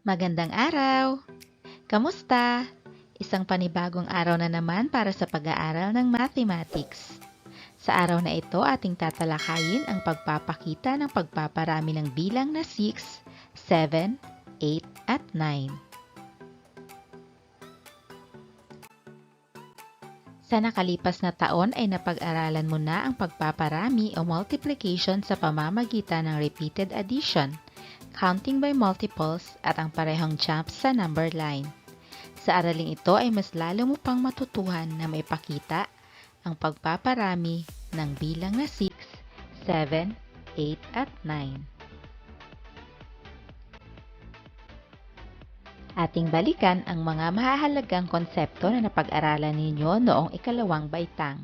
Magandang araw! Kamusta? Isang panibagong araw na naman para sa pag-aaral ng mathematics. Sa araw na ito, ating tatalakayin ang pagpapakita ng pagpaparami ng bilang na 6, 7, 8, at 9. Sa nakalipas na taon ay napag-aralan mo na ang pagpaparami o multiplication sa pamamagitan ng repeated addition, counting by multiples at ang parehong jumps sa number line. Sa araling ito ay mas lalo mo pang matutuhan na maipakita ang pagpaparami ng bilang na 6, 7, 8, at 9. Ating balikan ang mga mahahalagang konsepto na napag-aralan ninyo noong ikalawang baitang.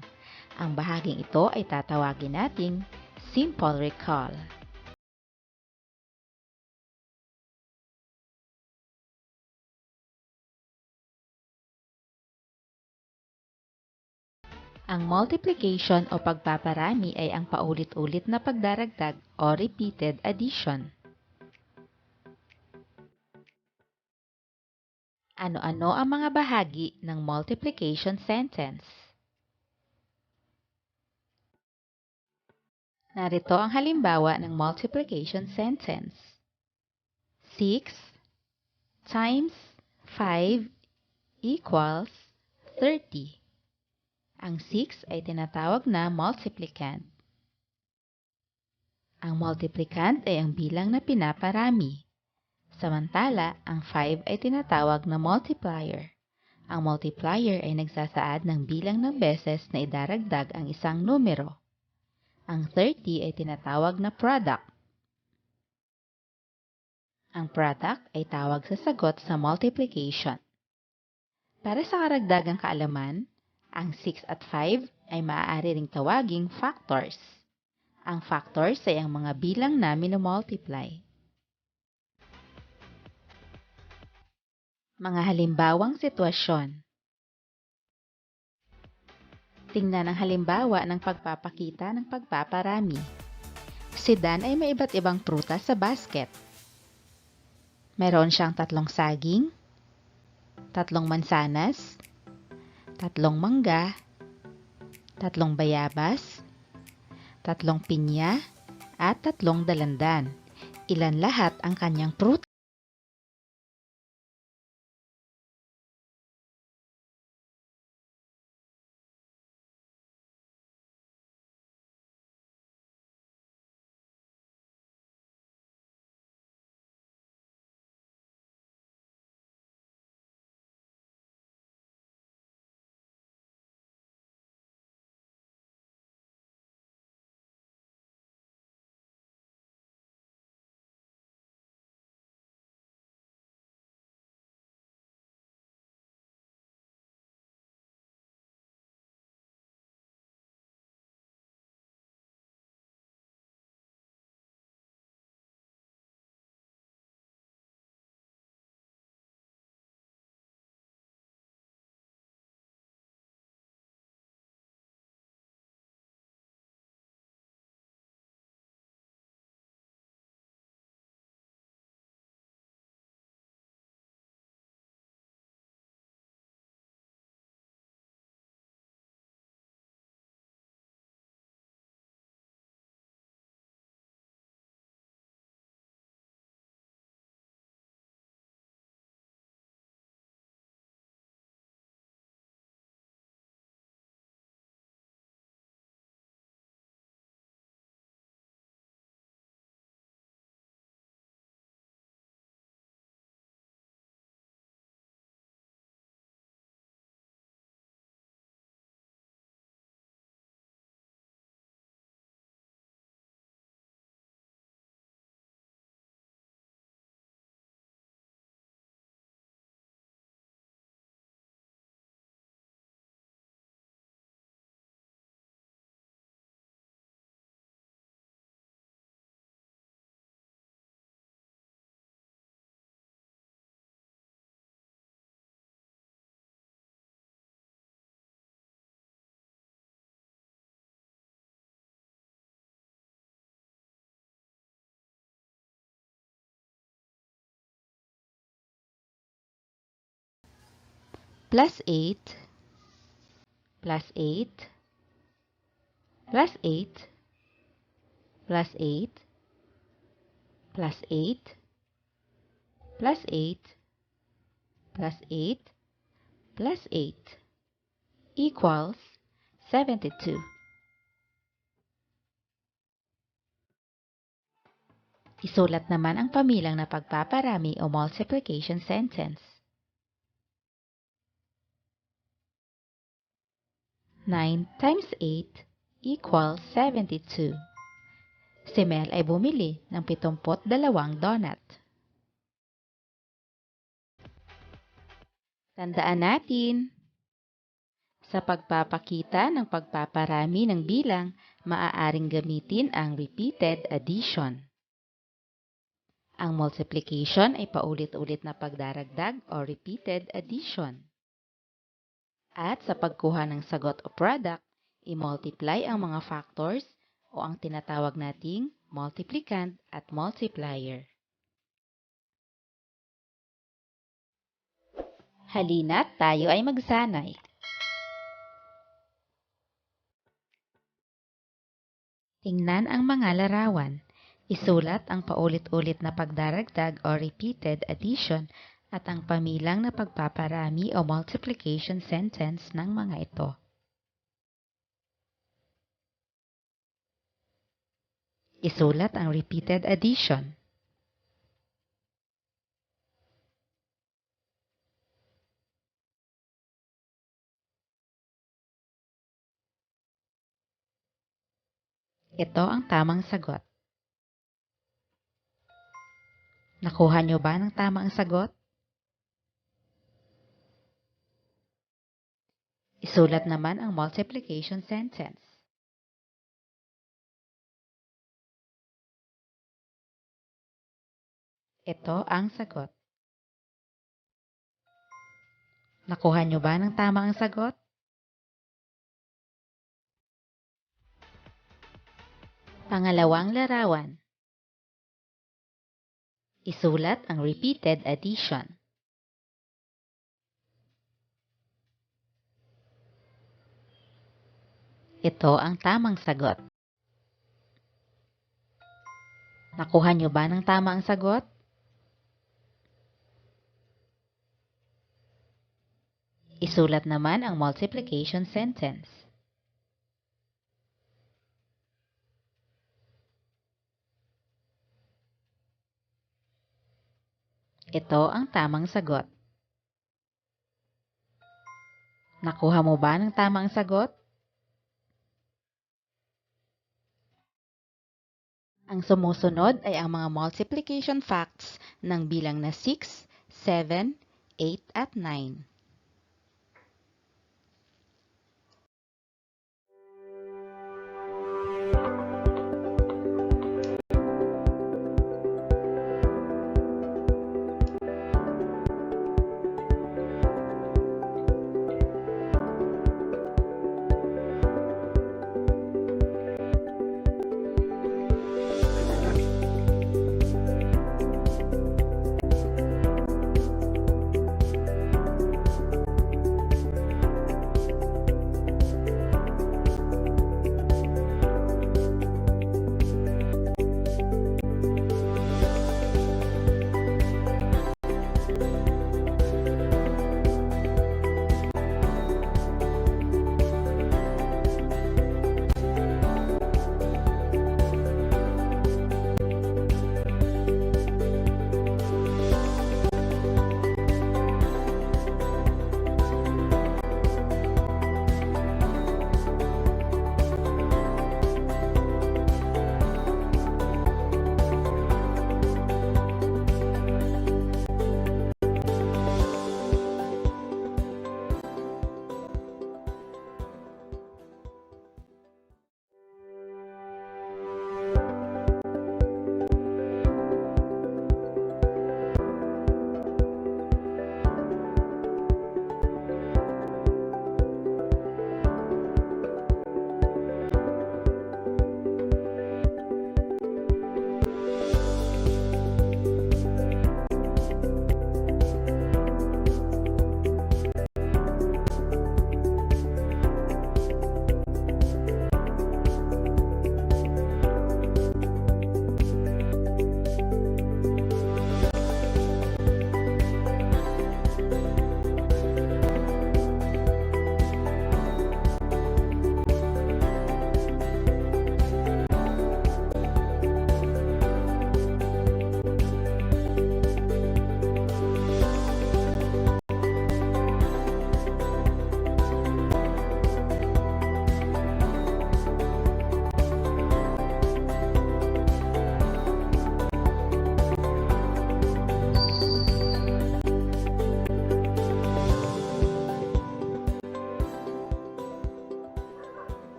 Ang bahaging ito ay tatawagin nating simple recall. Ang multiplication o pagpaparami ay ang paulit-ulit na pagdaragdag o repeated addition. Ano-ano ang mga bahagi ng multiplication sentence? Narito ang halimbawa ng multiplication sentence. 6 times 5 equals 30. Ang 6 ay tinatawag na multiplicand. Ang multiplicand ay ang bilang na pinaparami. Samantala, ang 5 ay tinatawag na multiplier. Ang multiplier ay nagsasaad ng bilang ng beses na idaragdag ang isang numero. Ang 30 ay tinatawag na product. Ang product ay tawag sa sagot sa multiplication. Para sa karagdagang kaalaman, ang 6 at 5 ay maaari ring tawaging factors. Ang factors ay ang mga bilang na minomultiply. Mga halimbawang sitwasyon. Tingnan ang halimbawa ng pagpapakita ng pagpaparami. Si Dan ay may iba't ibang prutas sa basket. Meron siyang 3 saging, 3 mansanas, 3 mangga, 3 bayabas, 3 pinya, at 3 dalandan. Ilan lahat ang kanyang prutas? plus 8 plus 8 plus 8 plus 8 plus 8 plus 8 plus 8 plus 8 equals 72. Isulat naman ang pamilang na pagpaparami o multiplication sentence. 9 times 8 equals 72. Si Mel ay bumili ng 72 donut. Tandaan natin, sa pagpapakita ng pagpaparami ng bilang, maaaring gamitin ang repeated addition. Ang multiplication ay paulit-ulit na pagdaragdag o repeated addition. At sa pagkuha ng sagot o product, i-multiply ang mga factors o ang tinatawag nating multiplicand at multiplier. Halina't tayo ay magsanay. Tingnan ang mga larawan. Isulat ang paulit-ulit na pagdaragdag o repeated addition at ang pamilang na pagpaparami o multiplication sentence ng mga ito. Isulat ang repeated addition. Ito ang tamang sagot. Nakuha niyo ba ng tamang sagot? Isulat naman ang multiplication sentence. Ito ang sagot. Nakuha niyo ba ng tamang sagot? Pangalawang larawan. Isulat ang repeated addition. Ito ang tamang sagot. Nakuha niyo ba ng tamang sagot? Isulat naman ang multiplication sentence. Ito ang tamang sagot. Nakuha mo ba ng tamang sagot? Ang sumusunod ay ang mga multiplication facts ng bilang na 6, 7, 8 at 9.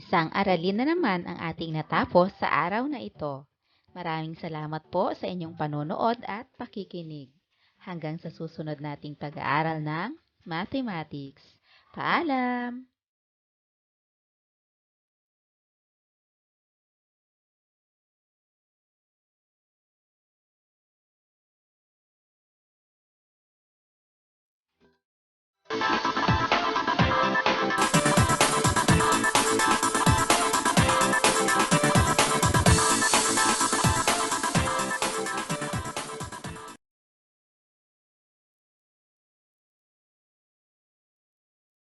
Isang aralin na naman ang ating natapos sa araw na ito. Maraming salamat po sa inyong panonood at pakikinig. Hanggang sa susunod nating pag-aaral ng Mathematics. Paalam!